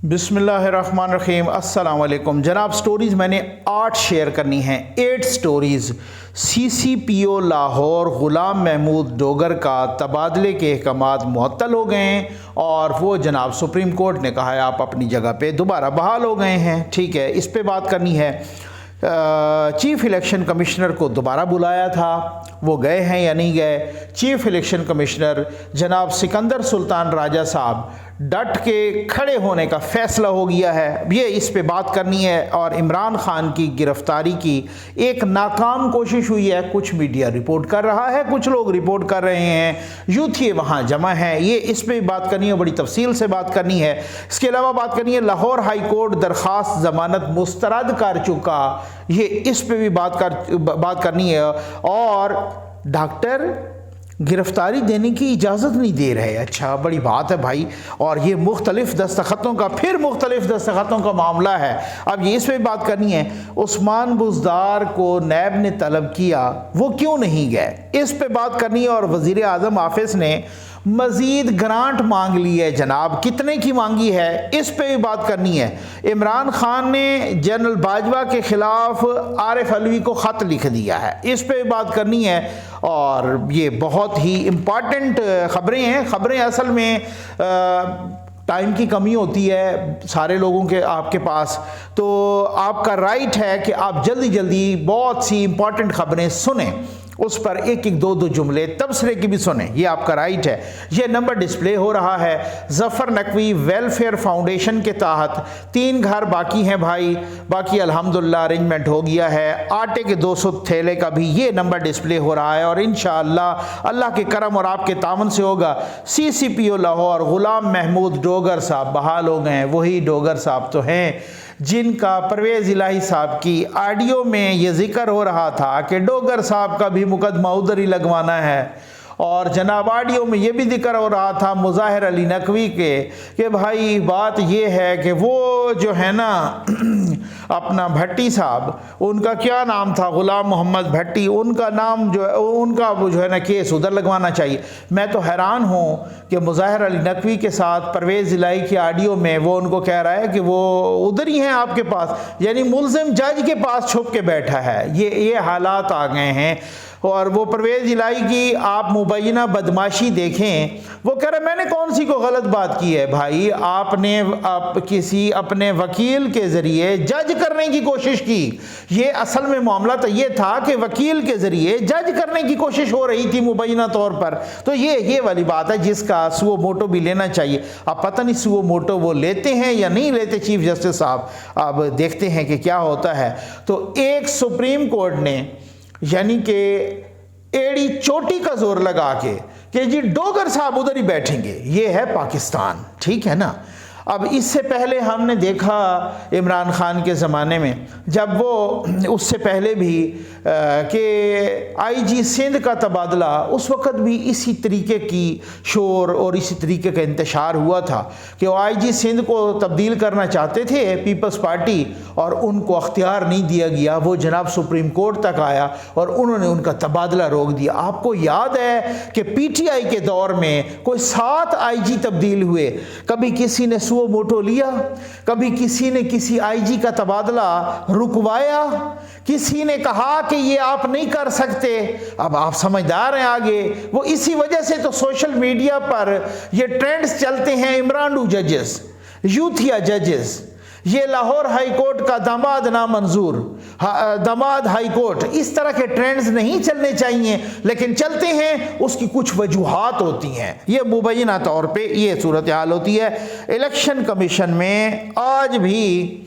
بسم اللہ الرحمن الرحیم۔ السلام علیکم جناب۔ سٹوریز میں نے 8 شیئر کرنی ہیں، 8 سٹوریز۔ سی سی پی او لاہور غلام محمود ڈوگر کا تبادلے کے احکامات معطل ہو گئے ہیں اور وہ جناب سپریم کورٹ نے کہا ہے آپ اپنی جگہ پہ دوبارہ بحال ہو گئے ہیں۔ ٹھیک ہے، اس پہ بات کرنی ہے۔ چیف الیکشن کمشنر کو دوبارہ بلایا تھا، وہ گئے ہیں یا نہیں گئے؟ چیف الیکشن کمشنر جناب سکندر سلطان راجہ صاحب ڈٹ کے کھڑے ہونے کا فیصلہ ہو گیا ہے، یہ اس پہ بات کرنی ہے۔ اور عمران خان کی گرفتاری کی ایک ناکام کوشش ہوئی ہے، کچھ میڈیا رپورٹ کر رہا ہے، کچھ لوگ رپورٹ کر رہے ہیں، یوتھیے وہاں جمع ہیں، یہ اس پہ بات کرنی ہے، بڑی تفصیل سے بات کرنی ہے۔ اس کے علاوہ بات کرنی ہے لاہور ہائی کورٹ درخواست ضمانت مسترد کر چکا، یہ اس پہ بھی بات کرنی ہے۔ اور ڈاکٹر گرفتاری دینے کی اجازت نہیں دے رہے، اچھا بڑی بات ہے بھائی۔ اور یہ مختلف دستخطوں کا معاملہ ہے، اب یہ اس پہ بات کرنی ہے۔ عثمان بزدار کو نیب نے طلب کیا، وہ کیوں نہیں گئے، اس پہ بات کرنی ہے۔ اور وزیر اعظم آفس نے مزید گرانٹ مانگ لی ہے جناب، کتنے کی مانگی ہے اس پہ بھی بات کرنی ہے۔ عمران خان نے جنرل باجوہ کے خلاف عارف علوی کو خط لکھ دیا ہے، اس پہ بھی بات کرنی ہے۔ اور یہ بہت ہی امپارٹنٹ خبریں ہیں، خبریں اصل میں ٹائم کی کمی ہوتی ہے سارے لوگوں کے آپ کے پاس، تو آپ کا رائٹ ہے کہ آپ جلدی جلدی بہت سی امپارٹنٹ خبریں سنیں، اس پر ایک دو جملے تبصرے کی بھی سنیں، یہ آپ کا رائٹ ہے۔ یہ نمبر ڈسپلے ہو رہا ہے، ظفر نقوی ویلفیئر فاؤنڈیشن کے تحت 3 گھر باقی ہیں بھائی، باقی الحمدللہ ارینجمنٹ ہو گیا ہے۔ آٹے کے 200 تھیلے کا بھی یہ نمبر ڈسپلے ہو رہا ہے، اور انشاءاللہ اللہ کے کرم اور آپ کے تعاون سے ہوگا۔ سی سی پی او لاہور غلام محمود ڈوگر صاحب بحال ہو گئے ہیں، وہی ڈوگر صاحب تو ہیں جن کا پرویز الہی صاحب کی آڈیو میں یہ ذکر ہو رہا تھا کہ ڈوگر صاحب کا بھی مقدمہ ادھر ہی لگوانا ہے۔ اور جناب آڈیو میں یہ بھی ذکر ہو رہا تھا مظاہر علی نقوی کے کہ بھائی بات یہ ہے کہ وہ جو ہے نا اپنا بھٹی صاحب، ان کا کیا نام تھا، غلام محمد بھٹی، ان کا نام جو ہے ان کا وہ جو ہے نا کیس ادھر لگوانا چاہیے۔ میں تو حیران ہوں کہ مظاہر علی نقوی کے ساتھ پرویز الہی کی آڈیو میں وہ ان کو کہہ رہا ہے کہ وہ ادھر ہی ہیں آپ کے پاس، یعنی ملزم جج کے پاس چھپ کے بیٹھا ہے۔ یہ حالات آ گئے ہیں۔ اور وہ پرویز الہی کی آپ مبینہ بدماشی دیکھیں، وہ کہہ رہے میں نے کون سی کو غلط بات کی ہے بھائی، آپ نے کسی اپنے وکیل کے ذریعے جج کرنے کی کوشش کی۔ یہ اصل میں معاملہ تو یہ تھا کہ وکیل کے ذریعے جج کرنے کی کوشش ہو رہی تھی مبینہ طور پر، تو یہ والی بات ہے جس کا سو موٹو بھی لینا چاہیے۔ اب پتہ نہیں سو موٹو وہ لیتے ہیں یا نہیں لیتے چیف جسٹس صاحب، اب دیکھتے ہیں کہ کیا ہوتا ہے۔ تو ایک سپریم کورٹ نے یعنی کہ ایڑی چوٹی کا زور لگا کے کہ جی ڈوگر صاحب ادھر ہی بیٹھیں گے، یہ ہے پاکستان، ٹھیک ہے نا۔ اب اس سے پہلے ہم نے دیکھا عمران خان کے زمانے میں، جب وہ اس سے پہلے بھی کہ آئی جی سندھ کا تبادلہ، اس وقت بھی اسی طریقے کی شور اور اسی طریقے کا انتشار ہوا تھا کہ وہ آئی جی سندھ کو تبدیل کرنا چاہتے تھے پیپلز پارٹی، اور ان کو اختیار نہیں دیا گیا، وہ جناب سپریم کورٹ تک آیا اور انہوں نے ان کا تبادلہ روک دیا۔ آپ کو یاد ہے کہ پی ٹی آئی کے دور میں کوئی 7 آئی جی تبدیل ہوئے، کبھی کسی نے سو موٹو لیا، کبھی کسی نے کسی آئی جی کا تبادلہ رکوایا، کسی نے کہا کہ یہ آپ نہیں کر سکتے۔ اب آپ سمجھدار ہیں آگے، وہ اسی وجہ سے تو سوشل میڈیا پر یہ ٹرینڈز چلتے ہیں، عمرانڈو ججز، یوتھیا ججز، یہ لاہور ہائی کورٹ کا داماد نامنظور، داماد ہائی کورٹ، اس طرح کے ٹرینڈز نہیں چلنے چاہیے لیکن چلتے ہیں، اس کی کچھ وجوہات ہوتی ہیں، یہ مبینہ طور پہ یہ صورتحال ہوتی ہے۔ الیکشن کمیشن میں آج بھی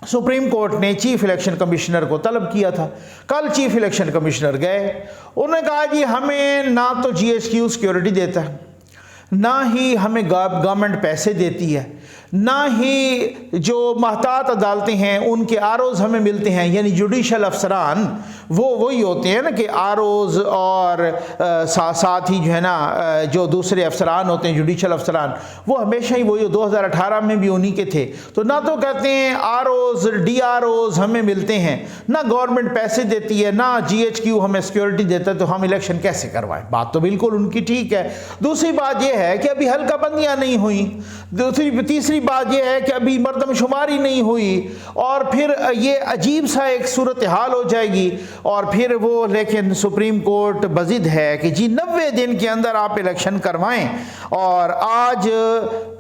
سپریم کورٹ نے چیف الیکشن کمشنر کو طلب کیا تھا، کل چیف الیکشن کمشنر گئے، انہوں نے کہا جی ہمیں نہ تو جی ایچ کیو سیکیورٹی دیتا ہے، نہ ہی ہمیں گورنمنٹ پیسے دیتی ہے، نہ ہی جو محتاط عدالتیں ہیں ان کے آروز ہمیں ملتے ہیں، یعنی جوڈیشل افسران وہی ہوتے ہیں نا کہ آروز، اور ساتھ ہی جو ہے نا جو دوسرے افسران ہوتے ہیں جوڈیشل افسران، وہ ہمیشہ ہی وہی 2018 میں بھی انہی کے تھے۔ تو نہ تو کہتے ہیں آروز ڈی آروز ہمیں ملتے ہیں، نہ گورنمنٹ پیسے دیتی ہے، نہ جی ایچ کیو ہمیں سیکیورٹی دیتا ہے، تو ہم الیکشن کیسے کروائیں؟ بات تو بالکل ان کی ٹھیک ہے۔ دوسری بات یہ ہے کہ ابھی حلقہ بندیاں نہیں ہوئیں، تیسری بات یہ ہے کہ ابھی مردم شماری نہیں ہوئی، اور پھر یہ عجیب سا ایک صورتحال ہو جائے گی، اور پھر وہ لیکن سپریم کورٹ بضد ہے کہ جی 90 دن کے اندر آپ الیکشن کروائیں، اور آج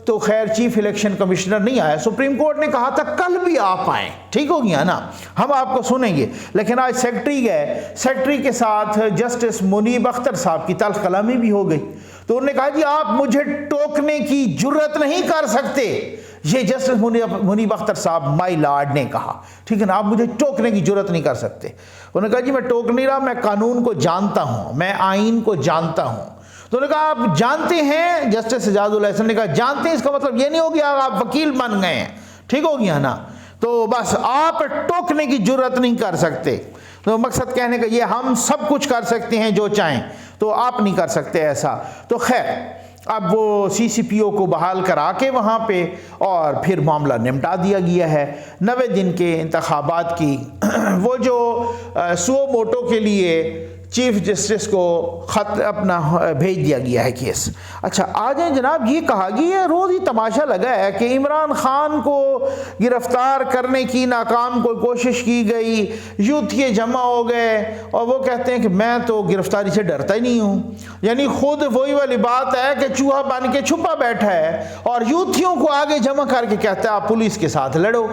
تو خیر چیف الیکشن کمشنر نہیں آیا، سپریم کورٹ نے کہا تھا کل بھی آپ آئیں، ٹھیک ہو گیا نا، ہم آپ کو سنیں گے، لیکن آج سیکرٹری گئے، سیکرٹری کے ساتھ جسٹس منیب اختر صاحب کی تلخ کلامی بھی ہو گئی، تو انہوں نے کہا جی آپ مجھے ٹوکنے کی جرت نہیں کر سکتے، یہ جسٹس منیب اختر صاحب مائی لارڈ نے کہا، ٹھیک ہے نا، آپ مجھے ٹوکنے کی جرت نہیں کر سکتے۔ انہوں نے کہا جی میں ٹوک نہیں رہا، میں قانون کو جانتا ہوں، میں آئین کو جانتا ہوں۔ تو انہوں نے کہا آپ جانتے ہیں، جسٹس اعجاز الحسن نے کہا جانتے ہیں، اس کا مطلب یہ نہیں ہو گیا آپ وکیل بن گئے ہیں، ٹھیک ہو گیا نا، تو بس آپ ٹوکنے کی جرت نہیں کر سکتے۔ تو مقصد کہنے کا یہ ہم سب کچھ کر سکتے ہیں جو چاہیں، تو آپ نہیں کر سکتے ایسا۔ تو خیر اب وہ سی سی پی او کو بحال کرا کے وہاں پہ اور پھر معاملہ نمٹا دیا گیا ہے۔ 90 دن کے انتخابات کی وہ جو سو موٹو کے لیے چیف جسٹس کو خط اپنا بھیج دیا گیا ہے کیس۔ اچھا آ جائیں جناب، یہ کہا گیا ہے، روز ہی تماشا لگا ہے کہ عمران خان کو گرفتار کرنے کی ناکام کوئی کوشش کی گئی، یوتھیے جمع ہو گئے اور وہ کہتے ہیں کہ میں تو گرفتاری سے ڈرتا ہی نہیں ہوں، یعنی خود وہی والی بات ہے کہ چوہا بن کے چھپا بیٹھا ہے اور یوتھیوں کو آگے جمع کر کے کہتا ہے آپ پولیس کے ساتھ لڑو۔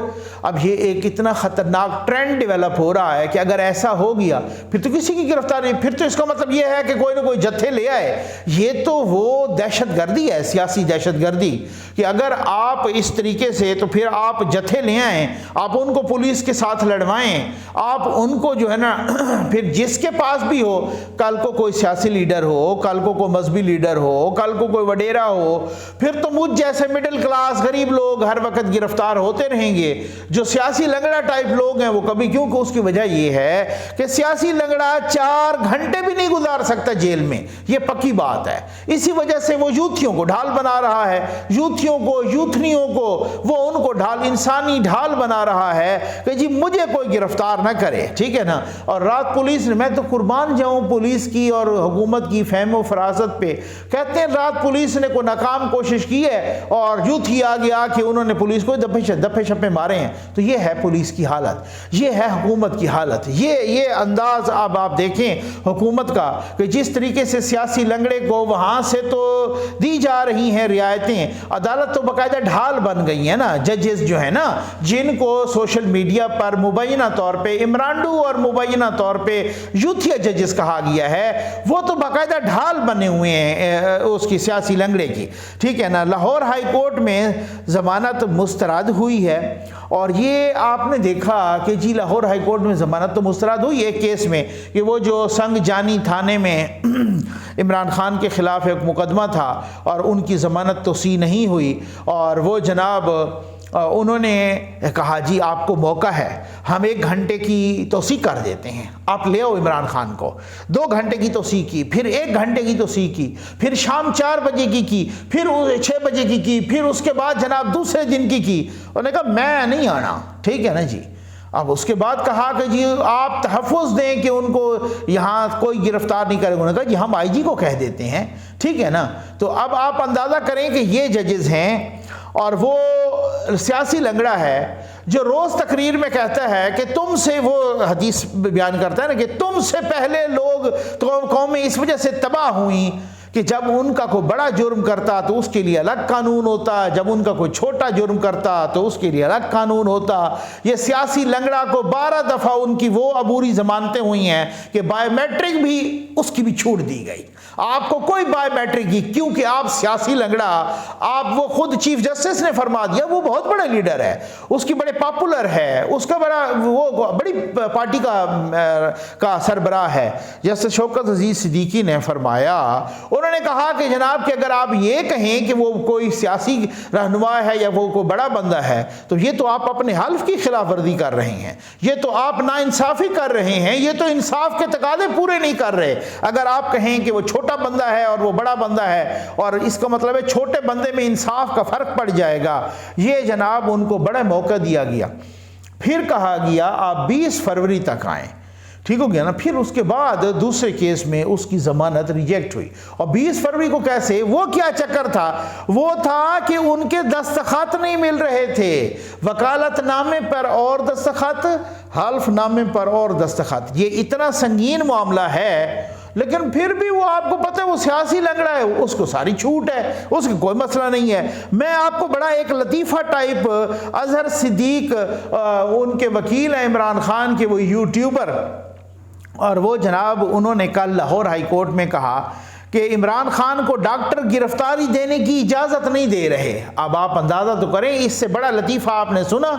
اب یہ ایک اتنا خطرناک ٹرینڈ ڈیولپ ہو رہا ہے کہ اگر ایسا ہو گیا پھر تو کسی کی گرفتاری، پھر تو اس کا مطلب یہ ہے کہ کوئی نہ کوئی جتھے لے آئے۔ یہ تو وہ دہشت گردی ہے، سیاسی دہشت گردی، کہ اگر آپ اس طریقے سے تو پھر آپ جتھے لے آئیں، آپ ان کو پولیس کے ساتھ لڑوائیں، آپ ان کو جو ہے نا پھر جس کے پاس بھی ہو، کل کو کوئی سیاسی لیڈر ہو، کل کو کوئی مذہبی لیڈر ہو، کل کو کوئی وڈیرا ہو، پھر تو مجھ جیسے مڈل کلاس غریب لوگ ہر وقت گرفتار ہوتے رہیں گے۔ جو سیاسی لنگڑا ٹائپ لوگ ہیں وہ کبھی، کیونکہ اس کی وجہ یہ ہے کہ سیاسی لنگڑا 4 گھنٹے بھی نہیں گزار سکتا جیل میں، یہ پکی بات ہے۔ اسی وجہ سے وہ یوتھیوں کو ڈھال بنا رہا ہے، یوتھیوں کو، یوتھنیوں کو، وہ ان کو ڈھال، انسانی ڈھال بنا رہا ہے کہ جی مجھے کوئی گرفتار نہ کرے، ٹھیک ہے نا۔ اور رات پولیس نے، میں تو قربان جاؤں پولیس کی اور حکومت کی فہم و فراست پہ، کہتے ہیں رات پولیس نے کوئی ناکام کوشش کی ہے اور یوتھی آگے آ کے انہوں نے پولیس کو دفے شپے مارے ہیں۔ تو یہ ہے پولیس کی حالت، یہ ہے حکومت کی حالت، یہ انداز اب آپ دیکھیں حکومت کا کہ جس طریقے سے سیاسی لنگڑے کو وہاں سے تو دی جا رہی ہیں رعایتیں، عدالت تو باقاعدہ ڈھال بن گئی ہے نا، ججز جو ہے نا جن کو سوشل میڈیا پر مبینہ طور پہ عمرانڈو اور مبینہ طور پہ یوتھیا ججز کہا گیا ہے، وہ تو باقاعدہ ڈھال بنے ہوئے ہیں اس کی سیاسی لنگڑے کی، ٹھیک ہے نا۔ لاہور ہائی کورٹ میں ضمانت مسترد ہوئی ہے، اور یہ آپ نے دیکھا کہ جی لاہور ہائی کورٹ میں ضمانت تو مسترد ہوئی ایک کیس میں کہ وہ جو سنگ جانی تھانے میں عمران خان کے خلاف ایک مقدمہ تھا اور ان کی ضمانت توسیع نہیں ہوئی، اور وہ جناب انہوں نے کہا جی آپ کو موقع ہے، ہم 1 گھنٹے کی توسیع کر دیتے ہیں، آپ لے آؤ عمران خان کو۔ 2 گھنٹے کی توسیع کی، پھر 1 گھنٹے کی توسیع کی، پھر شام 4 بجے کی، پھر 6 بجے کی، پھر اس کے بعد جناب دوسرے دن کی۔ انہوں نے کہا میں نہیں آنا، ٹھیک ہے نا جی۔ اب اس کے بعد کہا کہ جی آپ تحفظ دیں کہ ان کو یہاں کوئی گرفتار نہیں کرے گا۔ انہوں نے کہا جی ہم آئی جی کو کہہ دیتے ہیں، ٹھیک ہے نا۔ تو اب آپ اندازہ کریں کہ یہ ججز ہیں، اور وہ سیاسی لنگڑا ہے جو روز تقریر میں کہتا ہے کہ تم سے، وہ حدیث بیان کرتا ہے نا کہ تم سے پہلے لوگ قومیں اس وجہ سے تباہ ہوئیں کہ جب ان کا کوئی بڑا جرم کرتا تو اس کے لیے الگ قانون ہوتا، جب ان کا کوئی چھوٹا جرم کرتا تو اس کے لیے الگ قانون ہوتا۔ یہ سیاسی لنگڑا کو 12 دفعہ ان کی وہ عبوری ضمانتیں ہوئی ہیں کہ بائیو میٹرک بھی اس کی بھی چھوٹ دی گئی، آپ کو کوئی بائیو میٹرک کی، کیونکہ آپ سیاسی لنگڑا، آپ وہ خود چیف جسٹس نے فرما دیا، وہ بہت بڑا لیڈر ہے، اس کی بڑے پاپولر ہے، اس کا بڑا وہ بڑی پارٹی کا سربراہ ہے۔ جسٹس شوکت عزیز صدیقی نے فرمایا، انہوں نے کہا کہ جناب کہ اگر آپ یہ کہیں کہ وہ کوئی سیاسی رہنما ہے یا وہ کوئی بڑا بندہ ہے تو یہ تو آپ اپنے حلف کی خلاف ورزی کر رہے ہیں، یہ تو آپ ناانصافی کر رہے ہیں، یہ تو انصاف کے تقاضے پورے نہیں کر رہے۔ اگر آپ کہیں کہ وہ چھوٹا بندہ ہے اور وہ بڑا بندہ ہے، اور اس کا مطلب ہے چھوٹے بندے میں انصاف کا فرق پڑ جائے گا، یہ جناب ان کو بڑا موقع دیا گیا۔ پھر کہا گیا آپ 20 فروری تک آئیں، ٹھیک ہو گیا نا. پھر اس کے بعد دوسرے کیس میں اس کی ضمانت ریجیکٹ ہوئی. اور 20 فروری کو کیسے؟ وہ کیا چکر تھا؟ وہ تھا کہ ان کے دستخط نہیں مل رہے تھے. وکالت نامے پر اور دستخط، حلف نامے پر اور دستخط. یہ اتنا سنگین معاملہ ہے، لیکن پھر بھی وہ آپ کو پتہ ہے وہ سیاسی لنگڑا ہے، اس کو ساری چھوٹ ہے، اس کا کوئی مسئلہ نہیں ہے. میں آپ کو بڑا ایک لطیفہ ٹائپ اظہر صدیق ان کے وکیل ہیں عمران خان کے، وہ یوٹیوبر، اور وہ جناب انہوں نے کل لاہور ہائی کورٹ میں کہا کہ عمران خان کو ڈاکٹر گرفتاری دینے کی اجازت نہیں دے رہے. اب آپ اندازہ تو کریں، اس سے بڑا لطیفہ آپ نے سنا؟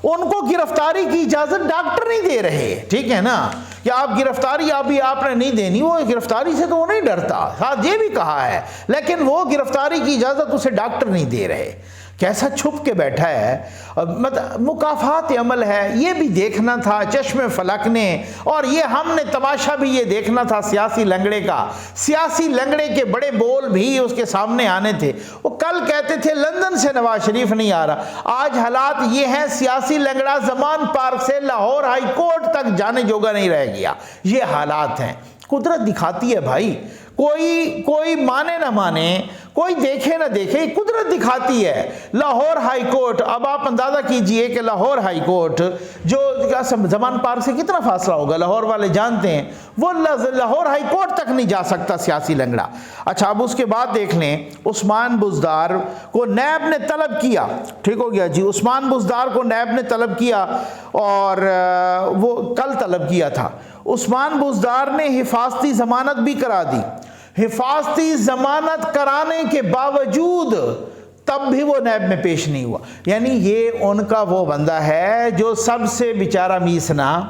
ان کو گرفتاری کی اجازت ڈاکٹر نہیں دے رہے. ٹھیک ہے نا، کہ آپ گرفتاری ابھی آپ نے نہیں دینی، وہ گرفتاری سے تو وہ نہیں ڈرتا، ساتھ یہ بھی کہا ہے، لیکن وہ گرفتاری کی اجازت اسے ڈاکٹر نہیں دے رہے. کیسا چھپ کے بیٹھا ہے. مکافات عمل ہے، یہ بھی دیکھنا تھا چشم فلک نے، اور یہ ہم نے تماشا بھی یہ دیکھنا تھا سیاسی لنگڑے کا. سیاسی لنگڑے کے بڑے بول بھی اس کے سامنے آنے تھے. وہ کل کہتے تھے لندن سے نواز شریف نہیں آ رہا، آج حالات یہ ہیں سیاسی لنگڑا زمان پارک سے لاہور ہائی کورٹ تک جانے جوگا نہیں رہ گیا. یہ حالات ہیں. قدرت دکھاتی ہے بھائی، کوئی مانے نہ مانے، کوئی دیکھے نہ دیکھے، قدرت دکھاتی ہے. لاہور ہائی کورٹ، اب آپ اندازہ کیجئے کہ لاہور ہائی کورٹ جو زمان پارک سے کتنا فاصلہ ہوگا، لاہور والے جانتے ہیں، وہ لاہور ہائی کورٹ تک نہیں جا سکتا سیاسی لنگڑا. اچھا اب اس کے بعد دیکھ لیں، عثمان بزدار کو نیب نے طلب کیا. ٹھیک ہو گیا جی، عثمان بزدار کو نیب نے طلب کیا، اور وہ کل طلب کیا تھا. عثمان بزدار نے حفاظتی ضمانت بھی کرا دی. حفاظتی ضمانت کرانے کے باوجود تب بھی وہ نیب میں پیش نہیں ہوا. یعنی یہ ان کا وہ بندہ ہے جو سب سے بیچارہ میسنا،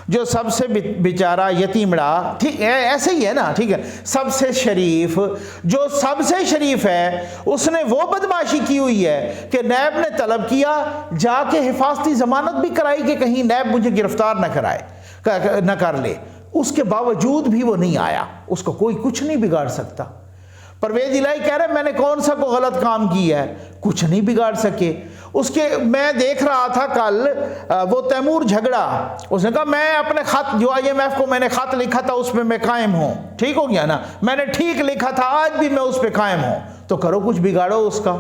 جو سب سے بیچارہ یتیمڑا، ٹھیک ہے ایسے ہی ہے نا، ٹھیک ہے، سب سے شریف، جو سب سے شریف ہے، اس نے وہ بدماشی کی ہوئی ہے کہ نیب نے طلب کیا، جا کے حفاظتی ضمانت بھی کرائی کہ کہیں نیب مجھے گرفتار نہ کر لے. اس کے باوجود بھی وہ نہیں آیا. اس کو کوئی کچھ نہیں بگاڑ سکتا. پرویز الہی کہہ رہے میں نے کون سا کو غلط کام کیا ہے، کچھ نہیں بگاڑ سکے. اس کے میں دیکھ رہا تھا کل وہ تیمور جھگڑا، اس نے کہا میں اپنے خط جو IMF کو میں نے خط لکھا تھا اس پہ میں قائم ہوں. ٹھیک ہو گیا نا، میں نے ٹھیک لکھا تھا، آج بھی میں اس پہ قائم ہوں. تو کرو کچھ بگاڑو اس کا.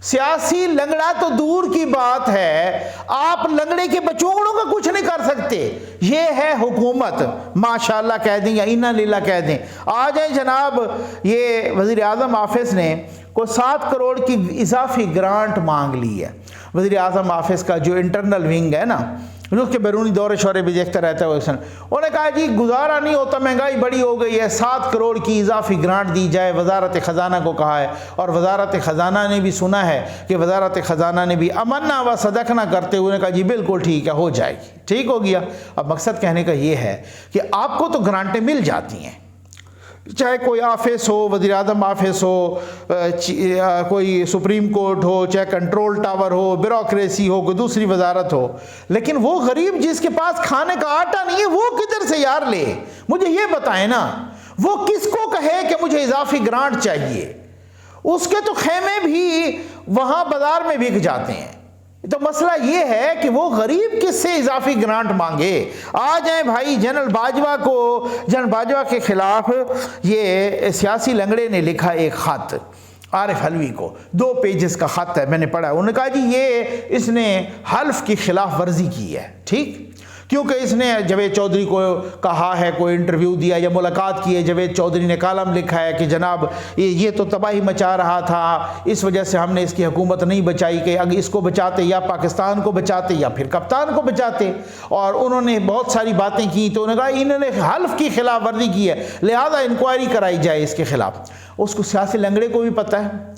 سیاسی لنگڑا تو دور کی بات ہے، آپ لنگڑے کے بچوڑوں کا کچھ نہیں کر سکتے. یہ ہے حکومت، ماشاءاللہ کہہ دیں یا انا للہ کہہ دیں. آ جائیں جناب، یہ وزیر اعظم آفس نے کوئی 7 کروڑ کی اضافی گرانٹ مانگ لی ہے. وزیر اعظم آفس کا جو انٹرنل ونگ ہے نا، اس کے بیرونی دورے شورے بھی دیکھتا رہتا ہے، انہوں نے کہا جی گزارا نہیں ہوتا، مہنگائی بڑی ہو گئی ہے، 7 کروڑ کی اضافی گرانٹ دی جائے. وزارت خزانہ کو کہا ہے، اور وزارت خزانہ نے بھی سنا ہے کہ وزارت خزانہ نے بھی امنا و صدقنا کرتے ہوئے کہا جی بالکل ٹھیک ہے، ہو جائے گی. ٹھیک ہو گیا. اب مقصد کہنے کا یہ ہے کہ آپ کو تو گرانٹیں مل جاتی ہیں، چاہے کوئی آفس ہو، وزیر اعظم آفس ہو، کوئی سپریم کورٹ ہو، چاہے کنٹرول ٹاور ہو، بیوروکریسی ہو، کوئی دوسری وزارت ہو. لیکن وہ غریب جس کے پاس کھانے کا آٹا نہیں ہے، وہ کدھر سے یار لے؟ مجھے یہ بتائیں نا، وہ کس کو کہے کہ مجھے اضافی گرانٹ چاہیے؟ اس کے تو خیمے بھی وہاں بازار میں بک جاتے ہیں. تو مسئلہ یہ ہے کہ وہ غریب کس سے اضافی گرانٹ مانگے؟ آ جائیں بھائی، جنرل باجوہ کے خلاف یہ سیاسی لنگڑے نے لکھا ایک خط عارف حلوی کو، 2 پیجز کا خط ہے، میں نے پڑھا. انہوں نے کہا جی یہ اس نے حلف کی خلاف ورزی کی ہے. ٹھیک، کیونکہ اس نے جاوید چودھری کو کہا ہے، کوئی انٹرویو دیا یا ملاقات کی ہے، جاوید چودھری نے کالم لکھا ہے کہ جناب یہ تو تباہی مچا رہا تھا، اس وجہ سے ہم نے اس کی حکومت نہیں بچائی، کہ اگر اس کو بچاتے یا پاکستان کو بچاتے یا پھر کپتان کو بچاتے. اور انہوں نے بہت ساری باتیں کی، تو انہوں نے کہا انہوں نے حلف کی خلاف ورزی کی ہے، لہذا انکوائری کرائی جائے اس کے خلاف. اس کو سیاسی لنگڑے کو بھی پتہ ہے،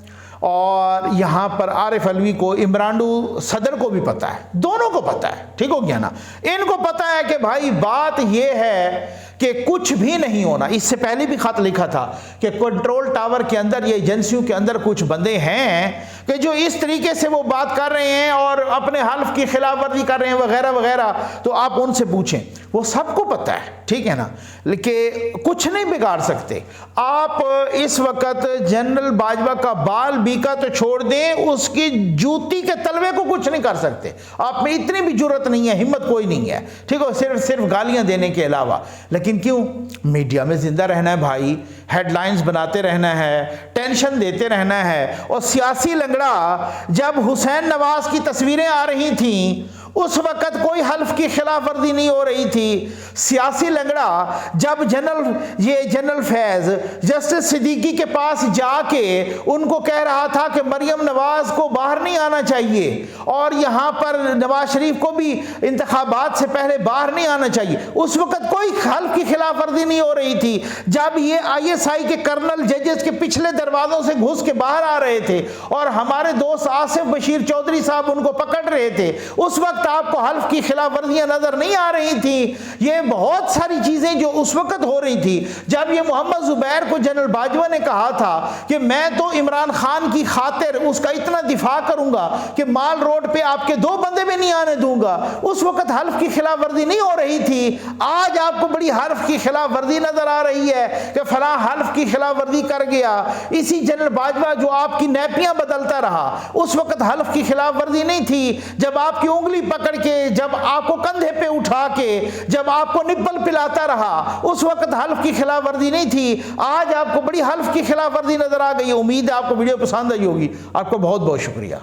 اور یہاں پر عارف علوی کو، عمرانڈو صدر کو بھی پتہ ہے، دونوں کو پتہ ہے. ٹھیک ہو گیا نا. ان کو پتہ ہے کہ بھائی بات یہ ہے کہ کچھ بھی نہیں ہونا. اس سے پہلے بھی خط لکھا تھا کہ کنٹرول ٹاور کے اندر یا ایجنسیوں کے اندر کچھ بندے ہیں کہ جو اس طریقے سے وہ بات کر رہے ہیں اور اپنے حلف کی خلاف ورزی کر رہے ہیں وغیرہ وغیرہ، تو آپ ان سے پوچھیں، وہ سب کو پتہ ہے، ٹھیک ہے نا، لیکن کچھ نہیں بگاڑ سکتے۔ آپ اس وقت جنرل باجوہ کا بال بیکا تو چھوڑ دیں، اس کی جوتی کے تلوے کو کچھ نہیں کر سکتے۔ آپ میں اتنی بھی جرت نہیں ہے، ہمت کوئی نہیں ہے، ٹھیک ہے، صرف گالیاں دینے کے علاوہ۔ لیکن کیوں؟ میڈیا میں زندہ رہنا ہے بھائی، ہیڈ لائنز بناتے رہنا ہے، ٹینشن دیتے رہنا ہے۔ اور سیاسی لنگڑا، جب حسین نواز کی تصویریں آ رہی تھیں اس وقت کوئی حلف کی خلاف ورزی نہیں ہو رہی تھی۔ سیاسی لنگڑا جب جنرل فیض جسٹس صدیقی کے پاس جا کے ان کو کہہ رہا تھا کہ مریم نواز کو باہر نہیں آنا چاہیے اور یہاں پر نواز شریف کو بھی انتخابات سے پہلے باہر نہیں آنا چاہیے، اس وقت کوئی حلف کی خلاف ورزی نہیں ہو رہی تھی۔ جب یہ ISI کے کرنل ججز کے پچھلے دروازوں سے گھس کے باہر آ رہے تھے اور ہمارے دوست آصف بشیر چودھری صاحب ان کو پکڑ رہے تھے، اس وقت آپ کو حلف کی خلاف ورزیاں نظر نہیں آ رہی تھیں۔ یہ بہت ساری چیزیں جو اس وقت ہو رہی تھی، جب یہ محمد زبیر کو جنرل باجوہ نے کہا تھا کہ میں تو عمران خان کی خاطر اس کا اتنا دفاع کروں گا کہ مال روڈ پہ آپ کے 2 بندے بھی نہیں آنے دوں گا، اس وقت حلف کی خلاف ورزی نہیں ہو رہی تھی۔ آج آپ کو بڑی حلف کی خلاف ورزی نظر آ رہی ہے کہ فلاں حلف کی خلاف ورزی کر گیا۔ اسی جنرل باجوہ جو آپ کی نیپیاں بدلتا رہا، اس وقت حلف کی خلاف ورزی نہیں تھی۔ جب آپ کی انگلی پکڑ کے، جب آپ کو کندھے پہ اٹھا کے، جب آپ کو نپل پلاتا رہا، اس وقت حلف کی خلاف ورزی نہیں تھی۔ آج آپ کو بڑی حلف کی خلاف ورزی نظر آ گئی۔ امید ہے آپ کو ویڈیو پسند آئی ہوگی۔ آپ کو بہت بہت شکریہ۔